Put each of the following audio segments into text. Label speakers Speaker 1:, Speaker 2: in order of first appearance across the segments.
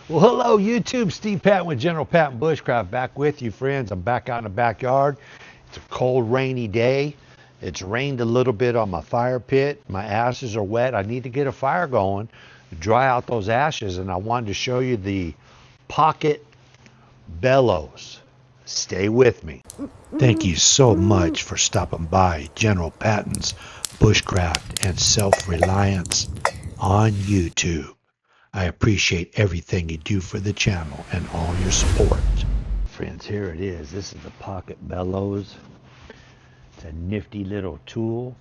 Speaker 1: Well, hello, YouTube. Steve Patton with General Patton Bushcraft back with you, friends. I'm back out in the backyard. It's a cold, rainy day. It's rained a little bit on my fire pit. My ashes are wet. I need to get a fire going, dry out those ashes, and I wanted to show you the pocket bellows. Stay with me. Thank you so much for stopping by General Patton's Bushcraft and Self-Reliance on YouTube. I appreciate everything you do for the channel and all your support. Friends, here it is. This is the pocket bellows. It's a nifty little tool.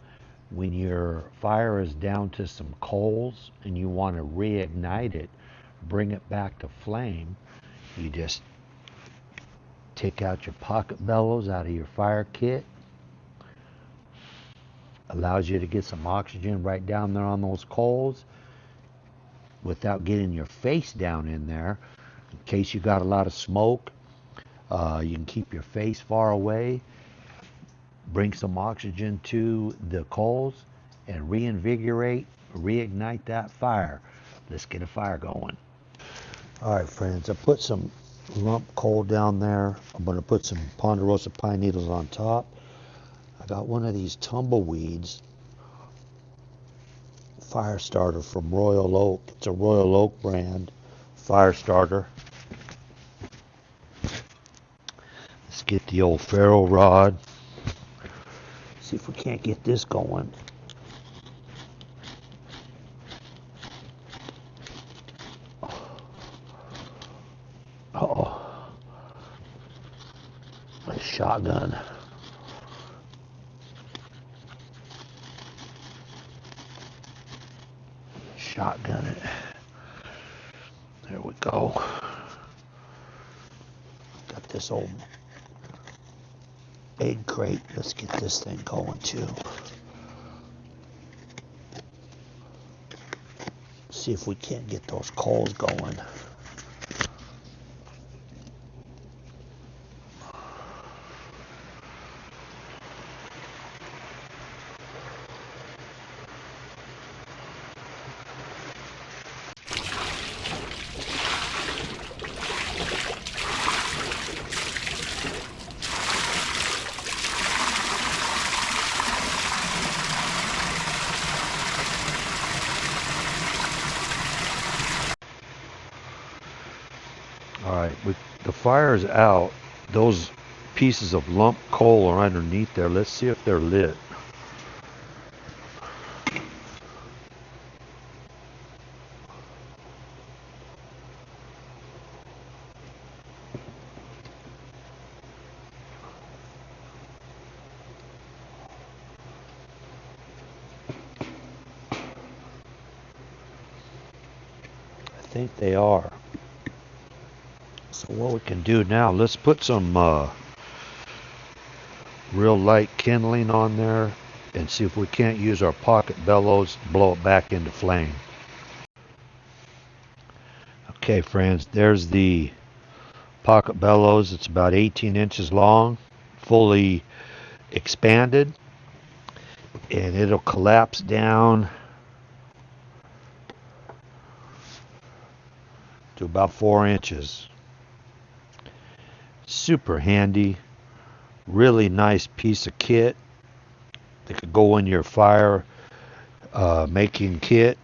Speaker 1: When your fire is down to some coals and you want to reignite it, bring it back to flame, you just take out your pocket bellows out of your fire kit. Allows you to get some oxygen right down there on those coals without getting your face down in there. In case you got a lot of smoke, you can keep your face far away, bring some oxygen to the coals, and reignite that fire. Let's get a fire going. All right, friends, I put some lump coal down there. I'm going to put some ponderosa pine needles on top. I got one of these tumbleweeds fire starter from Royal Oak. It's a Royal Oak brand fire starter. Let's get the old ferro rod. See if we can't get this going. Uh-oh. A shotgun. Shotgun it. There we go. Got this old egg crate. Let's get this thing going too. See if we can't get those coals going. All right, the fire's out. Those pieces of lump coal are underneath there. Let's see if they're lit. I think they are. So what we can do now, let's put some real light kindling on there and see if we can't use our pocket bellows to blow it back into flame. Okay, friends, there's the pocket bellows. It's about 18 inches long, fully expanded, and it'll collapse down to about 4 inches. Super handy, really nice piece of kit that could go in your fire making kit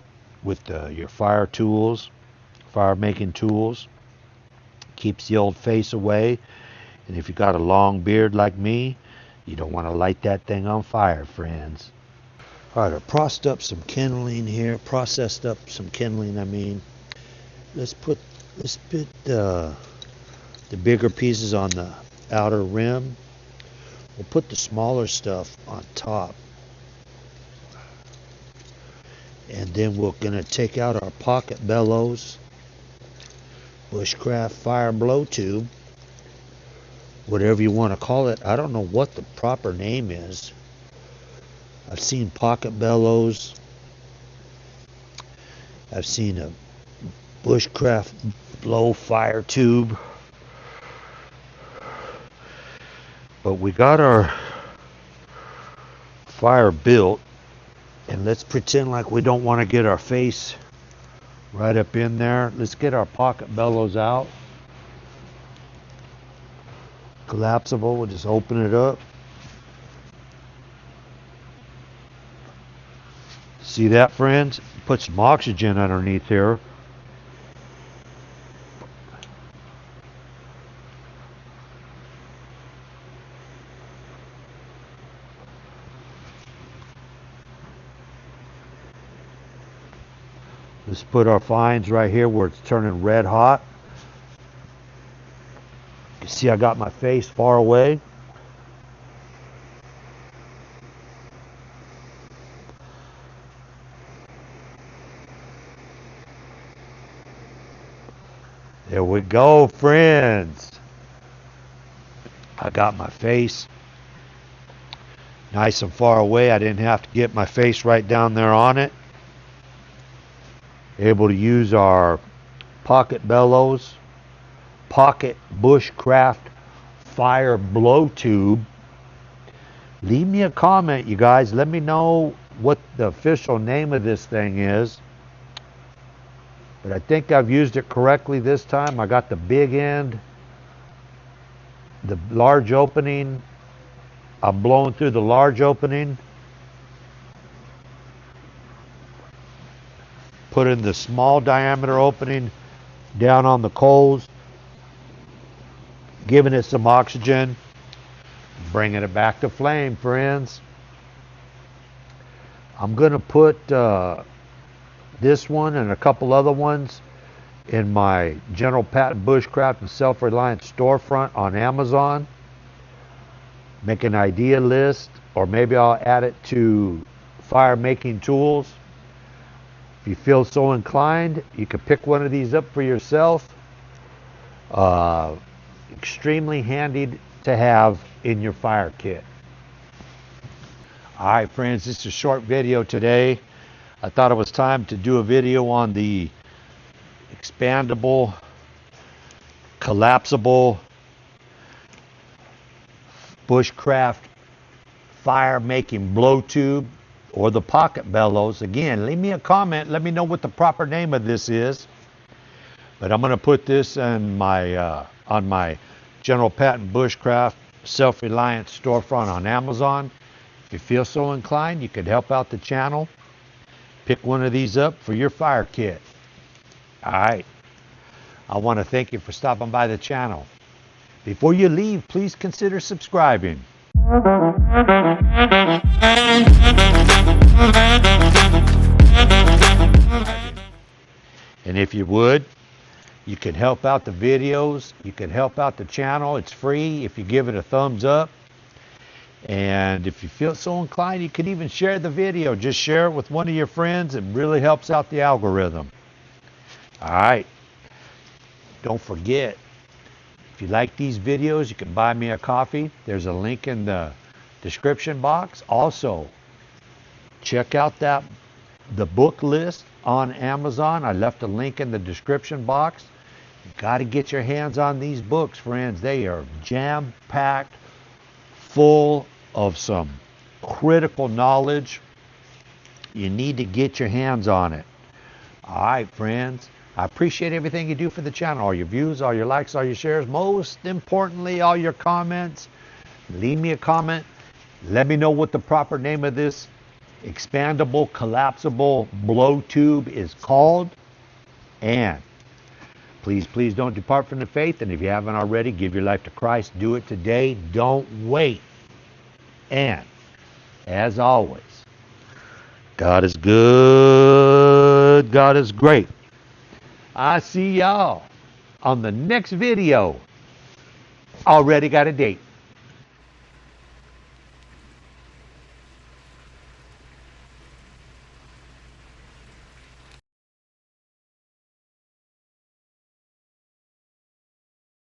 Speaker 1: with your fire making tools. Keeps the old face away, and if you got a long beard like me, you don't want to light that thing on fire, friends. All right, I processed up some kindling here. I mean, let's put the bigger pieces on the outer rim. We'll put the smaller stuff on top. And then we're going to take out our pocket bellows, bushcraft fire blow tube, whatever you want to call it. I don't know what the proper name is. I've seen pocket bellows. I've seen a bushcraft blow fire tube. But we got our fire built, and let's pretend like we don't want to get our face right up in there. Let's get our pocket bellows out. Collapsible, we'll just open it up. See that, friends? Put some oxygen underneath here. Let's put our fines right here where it's turning red hot. You see I got my face far away. There we go, friends. I got my face nice and far away. I didn't have to get my face right down there on it. Able to use our pocket bellows, pocket bushcraft fire blow tube. Leave me a comment, you guys. Let me know what the official name of this thing is. But I think I've used it correctly this time. I got the big end, the large opening. I'm blowing through the large opening. Put in the small diameter opening down on the coals, giving it some oxygen, bringing it back to flame, friends. I'm going to put this one and a couple other ones in my General Patton Bushcraft and Self-Reliant storefront on Amazon. Make an idea list, or maybe I'll add it to fire making tools. If you feel so inclined, you can pick one of these up for yourself. Extremely handy to have in your fire kit. All right, friends, this is a short video today. I thought it was time to do a video on the expandable, collapsible bushcraft fire making blow tube, or the pocket bellows. Again, leave me a comment. Let me know what the proper name of this is. But I'm going to put this in my on my General Patton Bushcraft Self-Reliant storefront on Amazon. If you feel so inclined, you could help out the channel. Pick one of these up for your fire kit. All right. I want to thank you for stopping by the channel. Before you leave, please consider subscribing. And if you would, you can help out the videos. You can help out the channel. It's free if you give it a thumbs up. And if you feel so inclined, you can even share the video. Just share it with one of your friends. It really helps out the algorithm. All right. Don't forget, if you like these videos, you can buy me a coffee. There's a link in the description box. Also, check out the book list on Amazon. I left a link in the description box. You got to get your hands on these books, friends. They are jam-packed, full of some critical knowledge. You need to get your hands on it. All right, friends. I appreciate everything you do for the channel. All your views, all your likes, all your shares. Most importantly, all your comments. Leave me a comment. Let me know what the proper name of this expandable, collapsible blow tube is called. And please, please don't depart from the faith. And if you haven't already, give your life to Christ. Do it today. Don't wait. And as always, God is good. God is great. I see y'all on the next video. Already got a date.